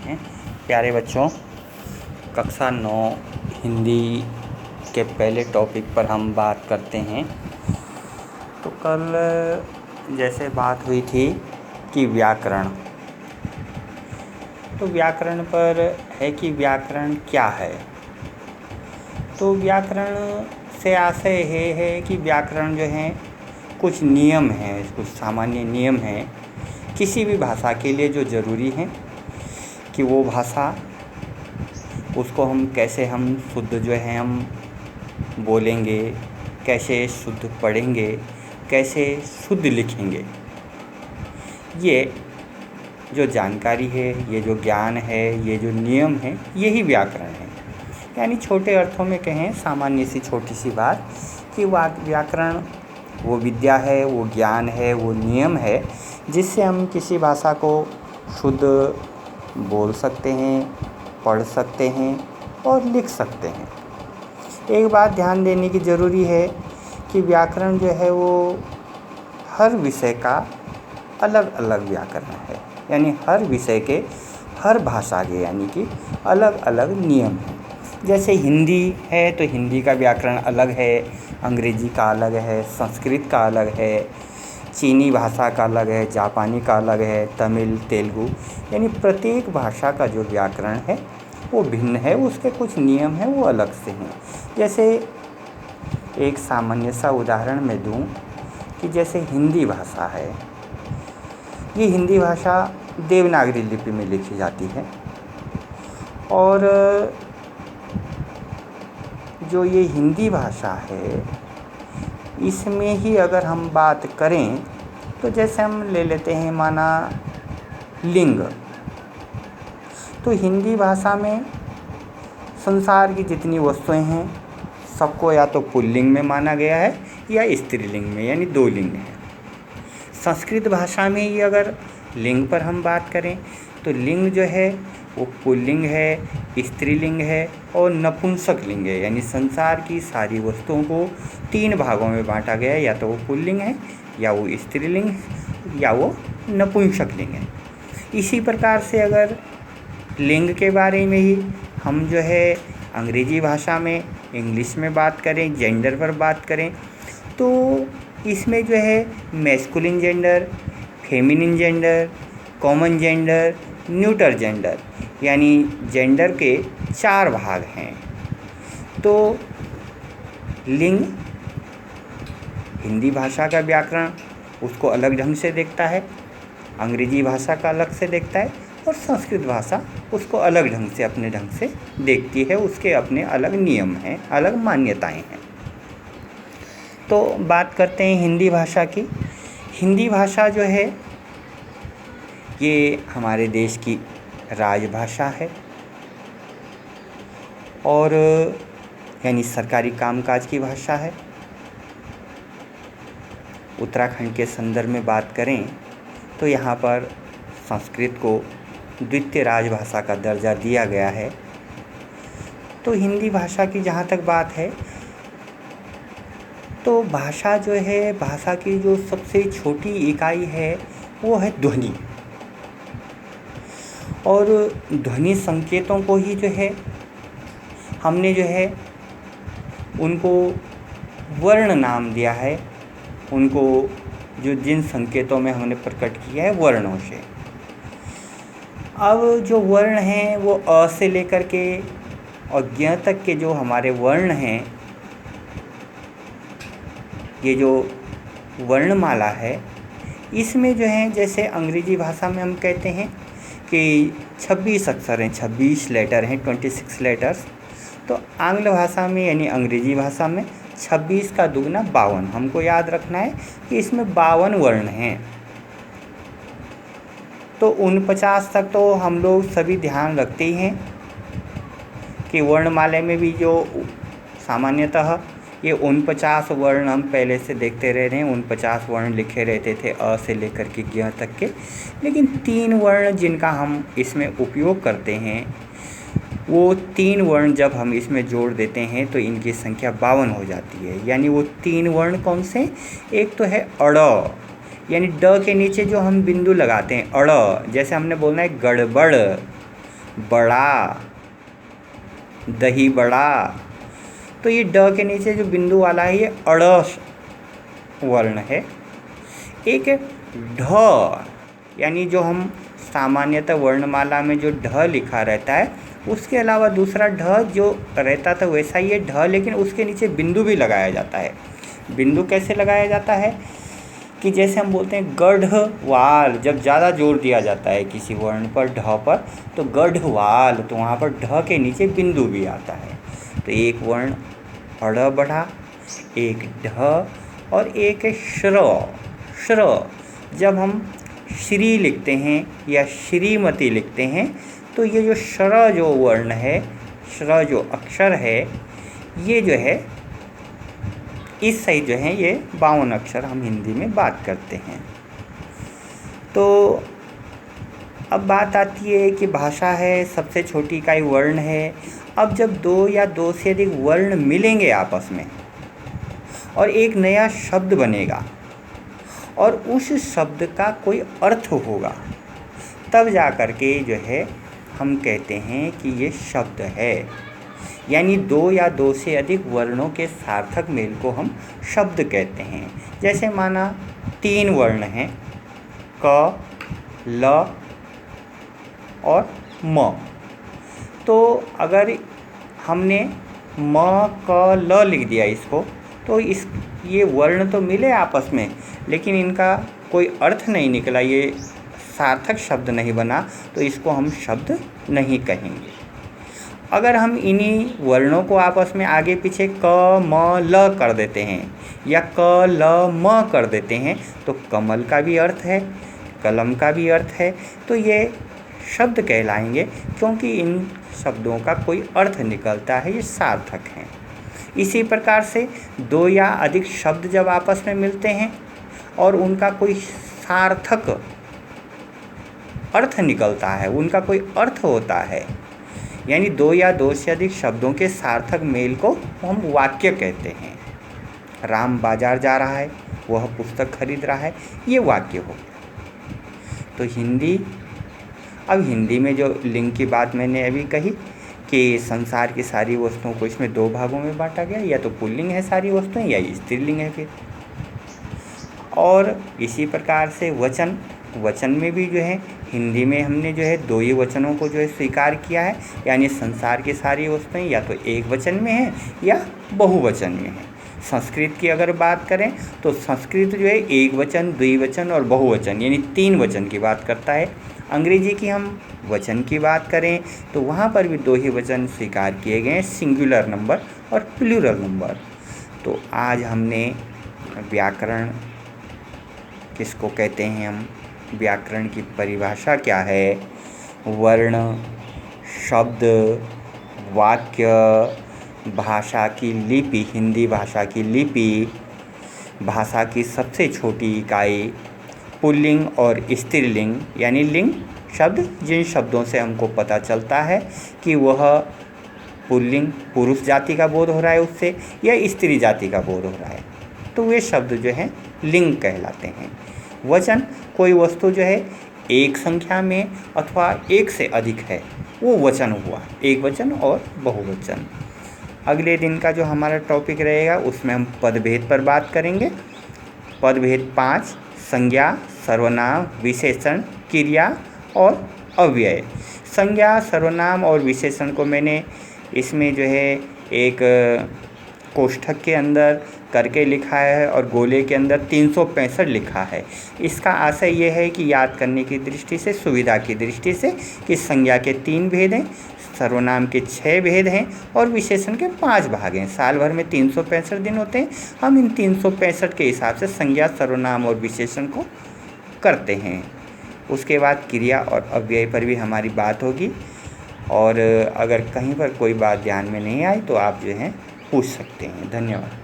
हैं। प्यारे बच्चों, कक्षा 9 हिंदी के पहले टॉपिक पर हम बात करते हैं। तो कल जैसे बात हुई थी कि व्याकरण, तो व्याकरण पर है कि व्याकरण क्या है। तो व्याकरण से आशय ये है कि व्याकरण जो है कुछ नियम हैं, कुछ सामान्य नियम हैं किसी भी भाषा के लिए जो ज़रूरी हैं कि वो भाषा उसको हम कैसे हम शुद्ध जो है हम बोलेंगे, कैसे शुद्ध पढ़ेंगे, कैसे शुद्ध लिखेंगे। ये जो जानकारी है, ये जो ज्ञान है, ये जो नियम है, यही व्याकरण है। यानी छोटे अर्थों में कहें, सामान्य सी छोटी सी बात कि व्याकरण वो विद्या है, वो ज्ञान है, वो नियम है जिससे हम किसी भाषा को शुद्ध बोल सकते हैं, पढ़ सकते हैं और लिख सकते हैं। एक बात ध्यान देने की ज़रूरी है कि व्याकरण जो है वो हर विषय का अलग अलग व्याकरण है। यानी हर विषय के, हर भाषा के यानी कि अलग अलग नियम हैं। जैसे हिंदी है तो हिंदी का व्याकरण अलग है, अंग्रेजी का अलग है, संस्कृत का अलग है, चीनी भाषा का अलग है, जापानी का अलग है, तमिल, तेलुगु, यानी प्रत्येक भाषा का जो व्याकरण है वो भिन्न है, उसके कुछ नियम हैं वो अलग से हैं। जैसे एक सामान्य सा उदाहरण मैं दूं कि जैसे हिंदी भाषा है, ये हिंदी भाषा देवनागरी लिपि में लिखी जाती है और जो ये हिंदी भाषा है इसमें ही अगर हम बात करें तो जैसे हम ले लेते हैं माना लिंग। तो हिंदी भाषा में संसार की जितनी वस्तुएं हैं सबको या तो पुल्लिंग में माना गया है या स्त्रीलिंग में, यानी दो लिंग हैं। संस्कृत भाषा में ही अगर लिंग पर हम बात करें तो लिंग जो है वो पुल्लिंग है, स्त्रीलिंग है और नपुंसक लिंग है। यानी संसार की सारी वस्तुओं को 3 भागों में बांटा गया है, या तो वो पुल्लिंग है, या वो स्त्रीलिंग है, या वो नपुंसक लिंग है। इसी प्रकार से अगर लिंग के बारे में ही हम जो है अंग्रेजी भाषा में, इंग्लिश में बात करें, जेंडर पर बात करें तो इसमें जो है masculine gender, feminine gender, common gender, neuter gender, यानी जेंडर के 4 भाग हैं। तो लिंग हिंदी भाषा का व्याकरण उसको अलग ढंग से देखता है, अंग्रेजी भाषा का अलग से देखता है और संस्कृत भाषा उसको अलग ढंग से, अपने ढंग से देखती है। उसके अपने अलग नियम हैं, अलग मान्यताएं हैं। तो बात करते हैं हिंदी भाषा की। हिंदी भाषा जो है ये हमारे देश की राजभाषा है और यानी सरकारी कामकाज की भाषा है। उत्तराखंड के संदर्भ में बात करें तो यहाँ पर संस्कृत को द्वितीय राजभाषा का दर्जा दिया गया है। तो हिंदी भाषा की जहाँ तक बात है तो भाषा जो है, भाषा की जो सबसे छोटी इकाई है वो है ध्वनि। और ध्वनि संकेतों को ही जो है हमने जो है उनको वर्ण नाम दिया है। उनको जो जिन संकेतों में हमने प्रकट किया है वर्णों से। अब जो वर्ण हैं वो अ से लेकर के और ज्ञ तक के जो हमारे वर्ण हैं, ये जो वर्णमाला है इसमें जो है जैसे अंग्रेजी भाषा में हम कहते हैं कि 26 अक्षर हैं, 26 लेटर हैं, 26 लेटर्स। तो आंग्ल भाषा में यानी अंग्रेजी भाषा में 26 का दुगना 52। हमको याद रखना है कि इसमें 52 वर्ण हैं। तो 49 तक तो हम लोग सभी ध्यान रखते ही हैं कि वर्णमाला में भी जो सामान्यतः ये 49 वर्ण हम पहले से देखते रह रहे हैं। 49 वर्ण लिखे रहते थे अ से लेकर के ज्ञ तक के। लेकिन 3 वर्ण जिनका हम इसमें उपयोग करते हैं वो 3 वर्ण जब हम इसमें जोड़ देते हैं तो इनकी संख्या 52 हो जाती है। यानी वो 3 वर्ण कौन से? एक तो है अड़, यानी ड के नीचे जो हम बिंदु लगाते हैं अड़, जैसे हमने बोलना है गड़बड़, बड़ा, दही बड़ा। तो ये ड के नीचे जो बिंदु वाला है ये अड़ वर्ण है। एक ढ, यानी जो हम सामान्यतः वर्णमाला में जो ढ लिखा रहता है उसके अलावा दूसरा ढ जो रहता था वैसा ये ढ, लेकिन उसके नीचे बिंदु भी लगाया जाता है। बिंदु कैसे लगाया जाता है कि जैसे हम बोलते हैं गढ़वाल, जब ज़्यादा जोर दिया जाता है किसी वर्ण पर, ढ पर, तो गढ़वाल, तो वहाँ पर ढ के नीचे बिंदु भी आता है। तो एक वर्ण अड़ बढ़ा, एक ढ और एक श्र। श्र जब हम श्री लिखते हैं या श्रीमती लिखते हैं तो ये जो श्र जो वर्ण है, श्र जो अक्षर है, ये जो है इस सहित जो है ये 52 अक्षर हम हिंदी में बात करते हैं। तो अब बात आती है कि भाषा है, सबसे छोटी इकाई वर्ण है। अब जब दो या दो से अधिक वर्ण मिलेंगे आपस में और एक नया शब्द बनेगा और उस शब्द का कोई अर्थ होगा, तब जा कर के जो है हम कहते हैं कि ये शब्द है। यानी दो या दो से अधिक वर्णों के सार्थक मेल को हम शब्द कहते हैं। जैसे माना 3 वर्ण हैं, क, ल और म। तो अगर हमने म, क, ल लिख दिया इसको, तो ये वर्ण तो मिले आपस में, लेकिन इनका कोई अर्थ नहीं निकला, ये सार्थक शब्द नहीं बना, तो इसको हम शब्द नहीं कहेंगे। अगर हम इन्हीं वर्णों को आपस में आगे पीछे क, म, ल कर देते हैं या क, ल, म कर देते हैं, तो कमल का भी अर्थ है, कलम का भी अर्थ है, तो ये शब्द कहलाएंगे, क्योंकि इन शब्दों का कोई अर्थ निकलता है, ये सार्थक हैं। इसी प्रकार से दो या अधिक शब्द जब आपस में मिलते हैं और उनका कोई सार्थक अर्थ निकलता है, उनका कोई अर्थ होता है, यानी दो या दो से अधिक शब्दों के सार्थक मेल को हम वाक्य कहते हैं। राम बाजार जा रहा है, वह पुस्तक खरीद रहा है, ये वाक्य हो गया। तो हिंदी में जो लिंग की बात मैंने अभी कही कि संसार की सारी वस्तुओं को इसमें 2 भागों में बांटा गया, या तो पुल्लिंग है सारी वस्तुएं या स्त्रीलिंग है फिर। और इसी प्रकार से वचन में भी जो है हिंदी में हमने जो है 2 ही वचनों को जो है स्वीकार किया है, यानी संसार की सारी वस्तुएं या तो एक वचन में है या बहुवचन में है। संस्कृत की अगर बात करें तो संस्कृत जो है एक वचन, द्विवचन और बहुवचन यानी 3 वचन की बात करता है। अंग्रेजी की हम वचन की बात करें तो वहाँ पर भी 2 ही वचन स्वीकार किए गए हैं, सिंगुलर नंबर और प्लूरल नंबर। तो आज हमने व्याकरण किसको कहते हैं, हम व्याकरण की परिभाषा क्या है, वर्ण, शब्द, वाक्य, भाषा की लिपि, हिंदी भाषा की लिपि, भाषा की सबसे छोटी इकाई, पुल्लिंग और स्त्रीलिंग यानी लिंग शब्द, जिन शब्दों से हमको पता चलता है कि वह पुल्लिंग पुरुष जाति का बोध हो रहा है उससे या स्त्री जाति का बोध हो रहा है, तो वे शब्द जो हैं लिंग कहलाते हैं। वचन कोई वस्तु जो है एक संख्या में अथवा एक से अधिक है, वो वचन हुआ, एक वचन और बहुवचन। अगले दिन का जो हमारा टॉपिक रहेगा उसमें हम पदभेद पर बात करेंगे। पदभेद 5, संज्ञा, सर्वनाम, विशेषण, क्रिया और अव्यय। संज्ञा, सर्वनाम और विशेषण को मैंने इसमें जो है एक कोष्ठक के अंदर करके लिखा है और गोले के अंदर 365 लिखा है। इसका आशय यह है कि याद करने की दृष्टि से, सुविधा की दृष्टि से, कि संज्ञा के 3 भेद हैं, सर्वनाम के 6 भेद हैं और विशेषण के 5 भाग हैं। साल भर में 365 दिन होते हैं। हम इन 365 के हिसाब से संज्ञा, सर्वनाम और विशेषण को करते हैं। उसके बाद क्रिया और अव्यय पर भी हमारी बात होगी, और अगर कहीं पर कोई बात ध्यान में नहीं आई तो आप जो है पूछ सकते हैं। धन्यवाद।